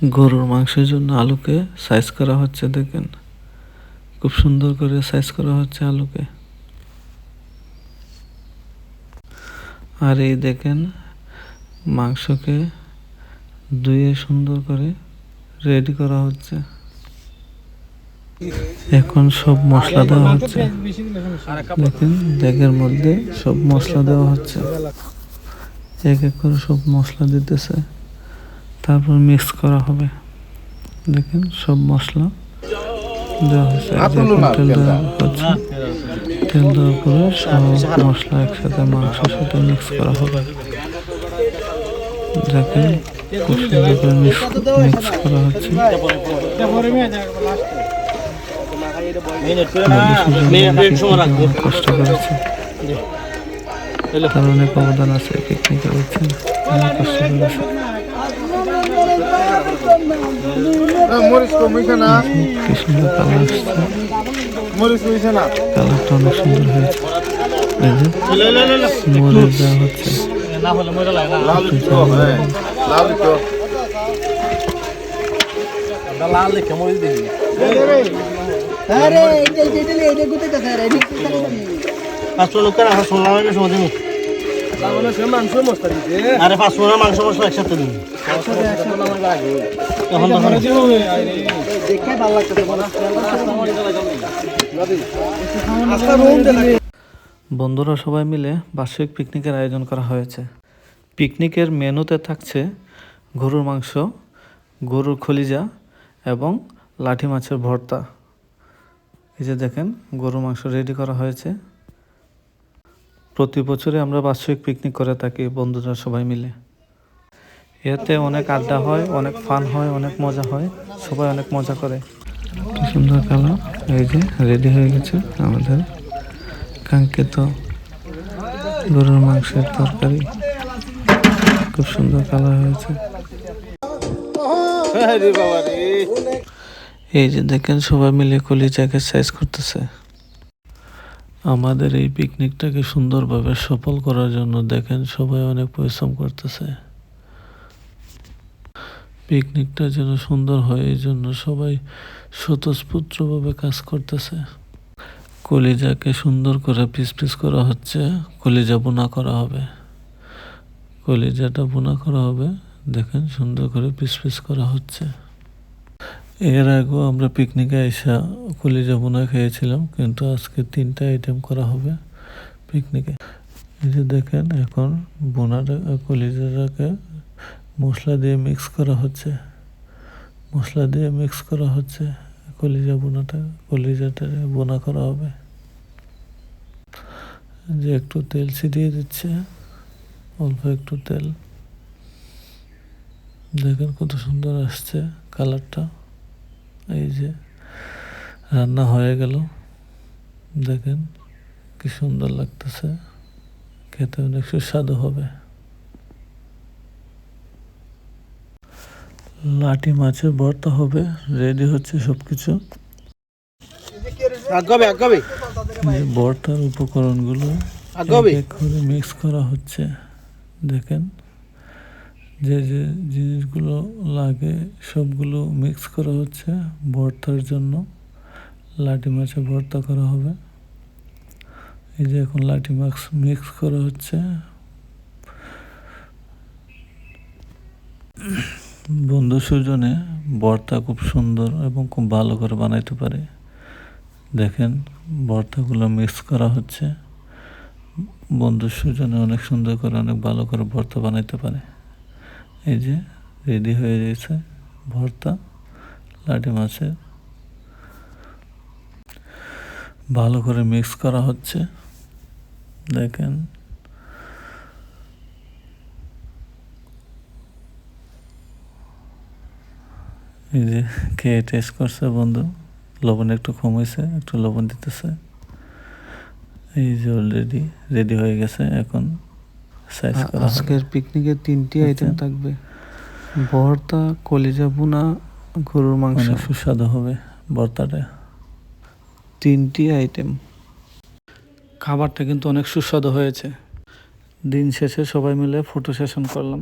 গরুর মাংসের জন্য আলুকে সাইজ করা হচ্ছে, দেখেন খুব সুন্দর করে সাইজ করা হচ্ছে আলুকে। আর এই দেখেন মাংসকে ধুয়ে সুন্দর করে রেডি করা হচ্ছে। এখন সব মশলা দেওয়া হচ্ছে, দেখেন ব্যাগের মধ্যে সব মশলা দেওয়া হচ্ছে, এক এক করে সব মশলা দিতেছে, তারপর মিক্স করা হবে। দেখেন সব মশলা দেওয়া হচ্ছে, তেল দেওয়া হচ্ছে, তেল দেওয়ার পরে সব মশলা একসাথে মাংসের সাথে মিক্স করা হবে। দেখেন খুব সুন্দর করে মিক্স করা হচ্ছে। কষ্ট করেছে, তার অনেক অবদান আছে পিকনিকে, বুঝছেন, অনেক কষ্ট করেছে। কি সুন্দর কালার আসছে, কালারটা অনেক সুন্দর হয়েছে। মরিচ দেওয়া হচ্ছে, মাংস মশলা একসাথে দিন। বন্ধুরা সবাই মিলে বার্ষিক পিকনিকের আয়োজন করা হয়েছে। পিকনিকের মেনুতে থাকছে গরুর মাংস, গরুর কলিজা এবং লাঠি মাছের ভর্তা। এই যে দেখেন গরুর মাংস রেডি করা হয়েছে। প্রতি বছরে আমরা বার্ষিক পিকনিক করে থাকি বন্ধুরা সবাই মিলে। এতে অনেক আড্ডা হয়, অনেক ফান হয়, অনেক মজা হয়, সবাই অনেক মজা করে। কি সুন্দর কালার, এই যে রেডি হয়ে গেছে আমাদের কাঙ্ক্ষিত গরুর মাংসের তরকারি। খুব সুন্দর কালার হয়েছে। এই যে দেখেন সবাই মিলে কলিজাকে সাইজ করতেছে। আমাদের এই পিকনিকটাকে সুন্দরভাবে সফল করার জন্য দেখেন সবাই অনেক পরিশ্রম করতেছে। পিকনিকটা যেন সুন্দর হয় এই জন্য সবাই স্বতঃস্ফূর্তভাবে কাজ করতেছে। কলিজাকে সুন্দর করে পিস পিস করা হচ্ছে, কলিজা বোনা করা হবে। কলিজাটা বোনা করা হবে, দেখেন সুন্দর করে পিস পিস করা হচ্ছে। এর আগেও আমরা পিকনিকে এসে কলিজা বোনা খেয়েছিলাম, কিন্তু আজকে 3টা আইটেম করা হবে পিকনিকে। এই যে দেখেন এখন বোনাটা কলিজাটাকে মশলা দিয়ে মিক্স করা হচ্ছে, মশলা দিয়ে মিক্স করা হচ্ছে। কলিজাটা বোনা করা হবে। যে একটু তেল ছিটিয়ে দিচ্ছে, অল্প একটু তেল। দেখেন কত সুন্দর আসছে কালারটা। এই যে রান্না হয়ে গেল, দেখেন কি সুন্দর লাগতেছে, খেতে অনেক সুস্বাদু হবে। লাঠি মাছের ভর্তা হবে, রেডি হচ্ছে সবকিছু। ভর্তার উপকরণগুলো করে মিক্স করা হচ্ছে। দেখেন যে যে জিনিসগুলো লাগে সবগুলো মিক্স করা হচ্ছে ভর্তার জন্য। লাঠি মাছের ভর্তা করা হবে। এই যে এখন লাঠি মাছ মিক্স করা হচ্ছে। বন্ধু সুজনে ভর্তা খুব সুন্দর এবং খুব ভালো করে বানাইতে পারে। দেখেন ভর্তাগুলো মিক্স করা হচ্ছে। বন্ধু সুজনে অনেক সুন্দর করে অনেক ভালো করে ভর্তা বানাইতে পারে। এই যে রেডি হয়ে গেছে ভর্তা লাঠি মাছের, ভালো করে মিক্স করা হচ্ছে। দেখেন এই যে খেয়ে টেস্ট করছে বন্ধু, লবণ একটু কম হয়েছে, একটু লবণ দিতেছে। এই যে অলরেডি রেডি হয়ে গেছে, এখন সাইজ করা। আজকের পিকনিকে 3টি আইটেম থাকবে, ভর্তা, কলিজা ভুনা, গরুর মাংস। সুস্বাদু হবে ভর্তাটা। 3টি আইটেম, খাবারটা কিন্তু অনেক সুস্বাদু হয়েছে। দিন শেষে সবাই মিলে ফটো সেশন করলাম।